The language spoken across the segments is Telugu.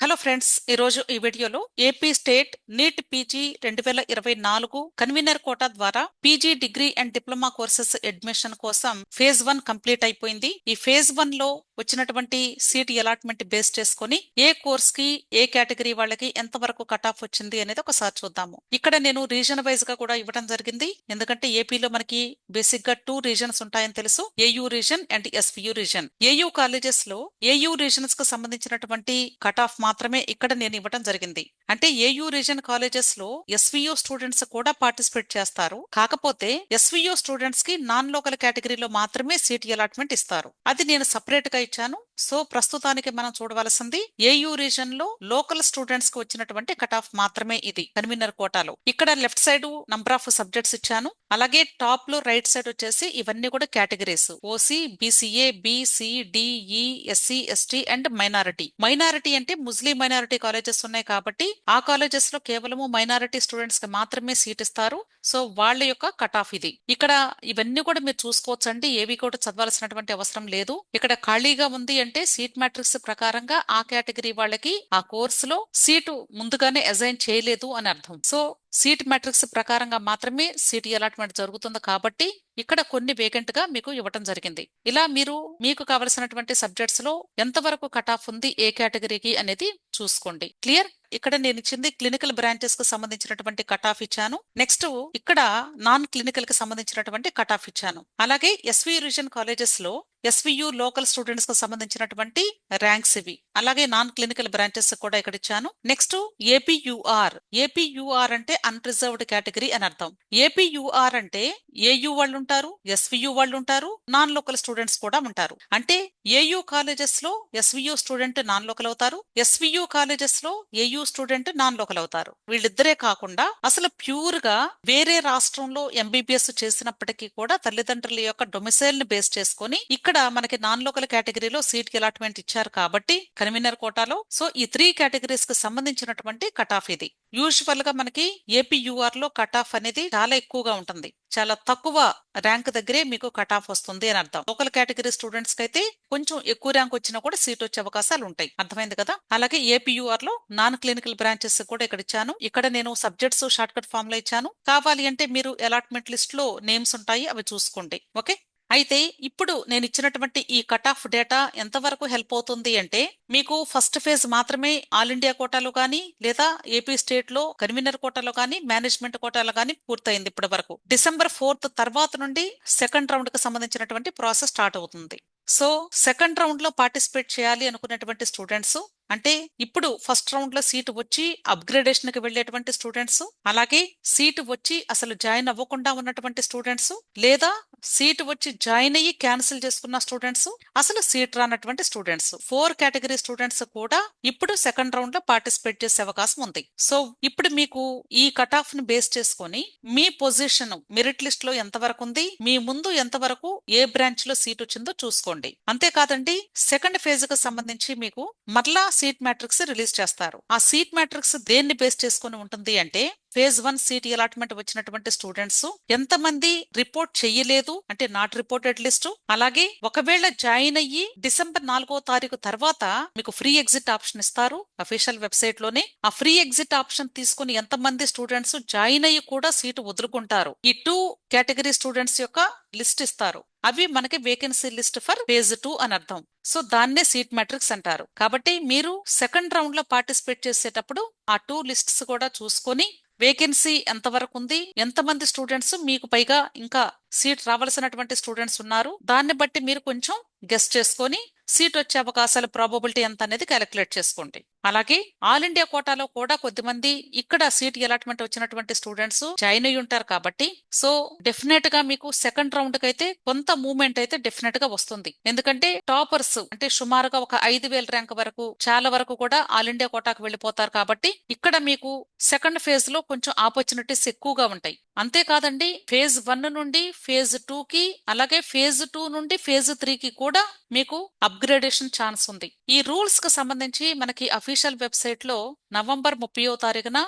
హలో ఫ్రెండ్స్, ఈరోజు ఈ వీడియోలో AP state NEET PG 2024 convener quota ద్వారా PG degree and diploma courses admission కోసం ఫేజ్ 1 కంప్లీట్ అయిపోయింది. ఈ ఫేజ్ 1 లో వచ్చినటువంటి సీట్ అలాట్మెంట్ బేస్ చేసుకుని ఏ కోర్స్ కి ఏ కేటగిరీ వాళ్ళకి ఎంత వరకు కట్ ఆఫ్ వచ్చింది అనేది ఒకసారి చూద్దాము. ఇక్కడ నేను రీజన్ వైజ్ గా కూడా ఇవ్వడం జరిగింది. ఎందుకంటే ఏపీలో మనకి బేసిక్ గా 2 రీజన్స్ ఉంటాయని తెలుసు. AU reason and SVU reason. AU colleges లో ఏయూ రీజన్స్ కు సంబంధించినటువంటి కట్ ఆఫ్ మాత్రమే ఇక్కడ నేను ఇవ్వడం జరిగింది. అంటే ఏయూ రీజన్ కాలేజెస్ లో ఎస్వియు స్టూడెంట్స్ కూడా పార్టిసిపేట్ చేస్తారు. కాకపోతే ఎస్వియు స్టూడెంట్స్ కి నాన్ లోకల్ కేటగిరీలో మాత్రమే సీట్ అలాట్మెంట్ ఇస్తారు. అది నేను సపరేట్ గా ఇచ్చాను. సో ప్రస్తుతానికి మనం చూడవలసింది ఏయూ రీజన్ లో లోకల్ స్టూడెంట్స్ కి వచ్చినటువంటి కట్ ఆఫ్ మాత్రమే ఇది కన్వీనర్ కోటాలో. ఇక్కడ left side number of subjects ఇచ్చాను. అలాగే టాప్ లో రైట్ సైడ్ వచ్చేసి ఇవన్నీ కూడా categories OC, BCA, BC, DE, SC, ST and minority. Minority అంటే ముస్లిం మైనారిటీ కాలేజెస్ ఉన్నాయి కాబట్టి ఆ కాలేజెస్ లో కేవలము మైనారిటీ స్టూడెంట్స్ కి మాత్రమే సీట్ ఇస్తారు. సో వాళ్ళ యొక్క కట్ ఆఫ్ ఇది. ఇక్కడ ఇవన్నీ కూడా మీరు చూసుకోవచ్చండి. ఏవి కూడా చదవాల్సినటువంటి అవసరం లేదు. ఇక్కడ ఖాళీగా ఉంది అంటే సీట్ మ్యాట్రిక్స్ ప్రకారంగా ఆ కేటగిరీ వాళ్ళకి ఆ కోర్సులో సీటు ముందుగానే అసైన్ చేయలేదు అని అర్థం. సో సీట్ మ్యాట్రిక్స్ ప్రకారంగా మాత్రమే సీట్ అలాట్మెంట్ జరుగుతుంది కాబట్టి ఇక్కడ కొన్ని వేకెంట్ గా మీకు ఇవ్వటం జరిగింది. ఇలా మీరు మీకు కావలసినటువంటి సబ్జెక్ట్స్ లో ఎంతవరకు కట్ ఆఫ్ ఉంది ఏ కేటగిరీకి అనేది చూసుకోండి. క్లియర్? ఇక్కడ నేను ఇచ్చింది క్లినికల్ బ్రాంచెస్ కు సంబంధించినటువంటి కట్ ఆఫ్ ఇచ్చాను. నెక్స్ట్ ఇక్కడ నాన్ క్లినికల్ కి సంబంధించినటువంటి కట్ ఆఫ్ ఇచ్చాను. అలాగే ఎస్వి రీజన్ కాలేజెస్ లో ఎస్వియు లోకల్ స్టూడెంట్స్ కు సంబంధించినటువంటి ర్యాంక్స్ ఇవి. అలాగే నాన్ క్లినికల్ బ్రాంచెస్ కూడా ఇక్కడ ఇచ్చాను. నెక్స్ట్ ఏపీయూఆర్. ఏపీయూఆర్ అంటే అన్రిజర్వ్డ్ కేటగిరీ అని అర్థం. ఏపీయూఆర్ అంటే ఏయూ వాళ్ళు ఉంటారు, ఎస్వియు వాళ్ళు ఉంటారు, నాన్ లోకల్ స్టూడెంట్స్ కూడా ఉంటారు. అంటే ఏయూ కాలేజెస్ లో ఎస్వియు స్టూడెంట్ నాన్ లోకల్ అవుతారు, ఎస్వియు కాలేజెస్ లో ఏయూ స్టూడెంట్ నాన్ లోకల్ అవుతారు. వీళ్ళిద్దరే కాకుండా అసలు ప్యూర్ గా వేరే రాష్ట్రంలో ఎంబీబీఎస్ చేసినప్పటికీ కూడా తల్లిదండ్రుల యొక్క డొమిసైల్ ని బేస్ చేసుకుని ఇక్కడ మనకి నాన్ లోకల్ కేటగిరీలో సీట్ కి అలాట్మెంట్ ఇచ్చారు కాబట్టి కన్వీనర్ కోటాలో. సో ఈ 3 కేటగిరీస్ కి సంబంధించినటువంటి కట్ ఆఫ్ ఇది. యూజువల్ గా మనకి ఏపీయూఆర్ లో కట్ ఆఫ్ అనేది చాలా ఎక్కువగా ఉంటుంది. చాలా తక్కువ ర్యాంక్ దగ్గరే మీకు కట్ ఆఫ్ వస్తుంది అని అర్థం. లోకల్ కేటగిరీ స్టూడెంట్స్ కి అయితే కొంచెం ఎక్కువ ర్యాంక్ వచ్చినా కూడా సీట్ వచ్చే అవకాశాలు ఉంటాయి. అర్థమైంది కదా? అలాగే ఏపీయూఆర్ లో నాన్ క్లినికల్ బ్రాంచెస్ కూడా ఇక్కడ ఇచ్చాను. ఇక్కడ నేను సబ్జెక్ట్స్ షార్ట్ కట్ ఫామ్ లో ఇచ్చాను. కావాలి అంటే మీరు అలాట్మెంట్ లిస్ట్ లో నేమ్స్ ఉంటాయి, అవి చూసుకోండి. ఓకే. అయితే ఇప్పుడు నేను ఇచ్చినటువంటి ఈ కట్ ఆఫ్ డేటా ఎంతవరకు హెల్ప్ అవుతుంది అంటే మీకు ఫస్ట్ ఫేజ్ మాత్రమే ఆల్ ఇండియా కోటాలో కానీ లేదా ఏపీ స్టేట్ లో కన్వీనర్ కోటాలో కానీ మేనేజ్మెంట్ కోటాలో కానీ పూర్తయింది ఇప్పటి వరకు. December 4th తర్వాత నుండి సెకండ్ రౌండ్ కి సంబంధించినటువంటి ప్రాసెస్ స్టార్ట్ అవుతుంది. సో సెకండ్ రౌండ్ లో పార్టిసిపేట్ చేయాలి అనుకున్నటువంటి స్టూడెంట్స్, అంటే ఇప్పుడు ఫస్ట్ రౌండ్ లో సీటు వచ్చి అప్గ్రేడేషన్ కి వెళ్లేటువంటి స్టూడెంట్స్, అలాగే సీటు వచ్చి అసలు జాయిన్ అవ్వకుండా ఉన్నటువంటి స్టూడెంట్స్, లేదా సీటు వచ్చి జాయిన్ అయ్యి క్యాన్సిల్ చేసుకున్న స్టూడెంట్స్, అసలు సీట్ రానటువంటి స్టూడెంట్స్, 4 కేటగిరీ స్టూడెంట్స్ కూడా ఇప్పుడు సెకండ్ రౌండ్ లో పార్టిసిపేట్ చేసే అవకాశం ఉంది. సో ఇప్పుడు మీకు ఈ కట్ ఆఫ్ ని బేస్ చేసుకొని మీ పొజిషన్ మెరిట్ లిస్ట్ లో ఎంత వరకు ఉంది, మీ ముందు ఎంత వరకు ఏ బ్రాంచ్ లో సీట్ వచ్చిందో చూసుకోండి. అంతేకాదండి, సెకండ్ ఫేజ్ కు సంబంధించి మీకు మరలా సీట్ మ్యాట్రిక్స్ రిలీజ్ చేస్తారు. ఆ సీట్ మ్యాట్రిక్స్ దేన్ని బేస్ చేసుకుని ఉంటుంది అంటే ఫేజ్ 1 సీట్ అలాట్మెంట్ వచ్చినటువంటి స్టూడెంట్స్ ఎంతమంది రిపోర్ట్ చెయ్యలేదు అంటే నాట్ రిపోర్టెడ్ లిస్ట్, అలాగే ఒకవేళ జాయిన్ అయ్యి December 4వ తారీఖు తర్వాత మీకు ఫ్రీ ఎగ్జిట్ ఆప్షన్ ఇస్తారు అఫీషియల్ వెబ్సైట్ లోనే. ఆ ఫ్రీ ఎగ్జిట్ ఆప్షన్ తీసుకుని ఎంతమంది స్టూడెంట్స్ జాయిన్ అయ్యి కూడా సీటు వదులుకుంటారు, ఈ 2 కేటగిరీ స్టూడెంట్స్ యొక్క లిస్ట్ ఇస్తారు. అవి మనకి వేకెన్సీ లిస్ట్ ఫర్ ఫేజ్ 2 అని అర్థం. సో దాన్నే సీట్ మ్యాట్రిక్స్ అంటారు. కాబట్టి మీరు సెకండ్ రౌండ్ లో పార్టిసిపేట్ చేసేటప్పుడు ఆ 2 లిస్ట్స్ కూడా చూసుకొని వేకెన్సీ ఎంతవరకు ఉంది, ఎంతమంది స్టూడెంట్స్ మీకు పైగా ఇంకా సీట్ రావాల్సినటువంటి స్టూడెంట్స్ ఉన్నారు, దాన్ని బట్టి మీరు కొంచెం గెస్ చేసుకొని సీట్ వచ్చే అవకాశాల ప్రాబబిలిటీ ఎంత అనేది క్యాలిక్యులేట్ చేసుకోండి. అలాగే ఆల్ ఇండియా కోటాలో కూడా కొద్దిమంది ఇక్కడ సీట్ అలాట్మెంట్ వచ్చినటువంటి స్టూడెంట్స్ జాయిన్ అయ్యి ఉంటారు కాబట్టి సో డెఫినెట్ గా మీకు సెకండ్ రౌండ్ కి అయితే కొంత మూవ్మెంట్ అయితే డెఫినెట్ గా వస్తుంది. ఎందుకంటే టాపర్స్ అంటే సుమారుగా ఒక 5,000 ర్యాంక్ వరకు చాలా వరకు కూడా ఆల్ ఇండియా కోటాకు వెళ్ళిపోతారు కాబట్టి ఇక్కడ మీకు సెకండ్ ఫేజ్ లో కొంచెం ఆపర్చునిటీస్ ఎక్కువగా ఉంటాయి. అంతేకాదండి, ఫేజ్ 1 నుండి ఫేజ్ 2 కి అలాగే ఫేజ్ 2 నుండి ఫేజ్ 3 కి కూడా మీకు అప్గ్రేడేషన్ ఛాన్స్ ఉంది. ఈ రూల్స్ కు సంబంధించి మనకి అఫీషియల్ వెబ్సైట్ లో November 30వ తారీఖున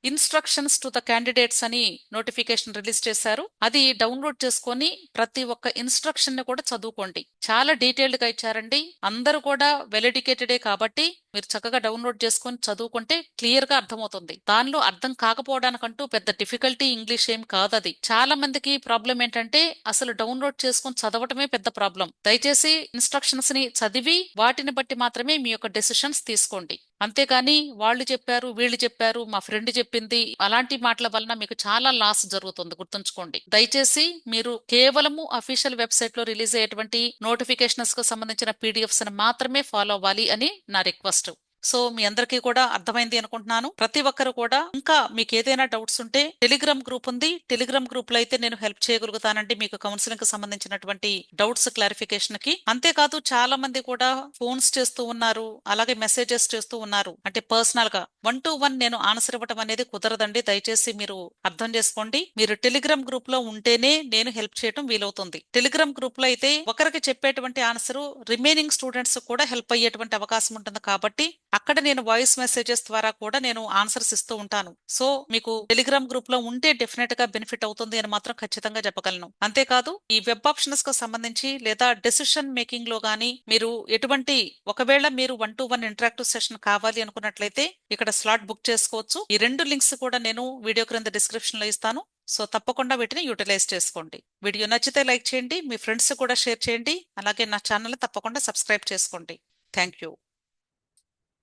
ఇన్స్ట్రక్షన్స్ టు ద క్యాండిడేట్స్ అని నోటిఫికేషన్ రిలీజ్ చేశారు. అది డౌన్లోడ్ చేసుకొని ప్రతి ఒక్క ఇన్స్ట్రక్షన్ ని కూడా చదువుకోండి. చాలా డీటెయిల్డ్ గా ఇచ్చారండి. అందరూ కూడా వెల్ ఎడ్యుకేటెడే కాబట్టి మీరు చక్కగా డౌన్లోడ్ చేసుకొని చదువుకుంటే క్లియర్ గా అర్థమవుతుంది. దానిలో అర్థం కాకపోవడానికంటూ పెద్ద డిఫికల్టీ ఇంగ్లీష్ ఏం కాదు. అది చాలా మందికి ప్రాబ్లం ఏంటంటే అసలు డౌన్లోడ్ చేసుకొని చదవటమే పెద్ద ప్రాబ్లం. దయచేసి ఇన్స్ట్రక్షన్స్ ని చదివి వాటిని బట్టి మాత్రమే మీ యొక్క డెసిషన్స్ తీసుకోండి. అంతేకాని వాళ్ళు చెప్పారు, వీళ్ళు చెప్పారు, మా ఫ్రెండ్ చెప్పింది, అలాంటి మాటల వలన మీకు చాలా లాస్ జరుగుతుంది. గుర్తుంచుకోండి. దయచేసి మీరు కేవలము అఫీషియల్ వెబ్సైట్ లో రిలీజ్ అయ్యేటువంటి నోటిఫికేషన్స్ కు సంబంధించిన పీడిఎఫ్స్ ని మాత్రమే ఫాలో అవ్వాలి అని నా రిక్వెస్ట్. సో మీ అందరికీ కూడా అర్థమైంది అనుకుంటున్నాను. ప్రతి ఒక్కరు కూడా ఇంకా మీకు ఏదైనా డౌట్స్ ఉంటే టెలిగ్రామ్ గ్రూప్ ఉంది. టెలిగ్రామ్ గ్రూప్ లో అయితే నేను హెల్ప్ చేయగలుగుతానండి మీకు కౌన్సిలింగ్ కి సంబంధించినటువంటి డౌట్స్ క్లారిఫికేషన్ కి. అంతేకాదు చాలా మంది కూడా ఫోన్స్ చేస్తూ ఉన్నారు, అలాగే మెసేజెస్ చేస్తూ ఉన్నారు. అంటే పర్సనల్ గా 1-to-1 నేను ఆన్సర్ ఇవ్వడం అనేది కుదరదండి. దయచేసి మీరు అర్థం చేసుకోండి. మీరు టెలిగ్రామ్ గ్రూప్ లో ఉంటేనే నేను హెల్ప్ చేయడం వీలవుతుంది. టెలిగ్రామ్ గ్రూప్ లో అయితే ఒకరికి చెప్పేటువంటి ఆన్సర్ రిమైనింగ్ స్టూడెంట్స్ కూడా హెల్ప్ అయ్యేటువంటి అవకాశం ఉంటుంది. కాబట్టి అక్కడ నేను వాయిస్ మెసేజెస్ ద్వారా కూడా నేను ఆన్సర్స్ ఇస్తూ ఉంటాను. సో మీకు టెలిగ్రామ్ గ్రూప్ లో ఉంటే డెఫినెట్ గా బెనిఫిట్ అవుతుంది అని మాత్రం ఖచ్చితంగా చెప్పగలను. అంతేకాదు ఈ వెబ్ ఆప్షన్స్ కు సంబంధించి లేదా డెసిషన్ మేకింగ్ లో గానీ మీరు ఎటువంటి ఒకవేళ మీరు 1-to-1 ఇంటరాక్టివ్ సెషన్ కావాలి అనుకున్నట్లయితే ఇక్కడ స్లాట్ బుక్ చేసుకోవచ్చు. ఈ 2 లింక్స్ కూడా నేను వీడియో క్రింద డిస్క్రిప్షన్ లో ఇస్తాను. సో తప్పకుండా వీటిని యూటిలైజ్ చేసుకోండి. వీడియో నచ్చితే లైక్ చేయండి, మీ ఫ్రెండ్స్ కూడా షేర్ చేయండి, అలాగే నా ఛానల్ తప్పకుండా సబ్స్క్రైబ్ చేసుకోండి. Thank you.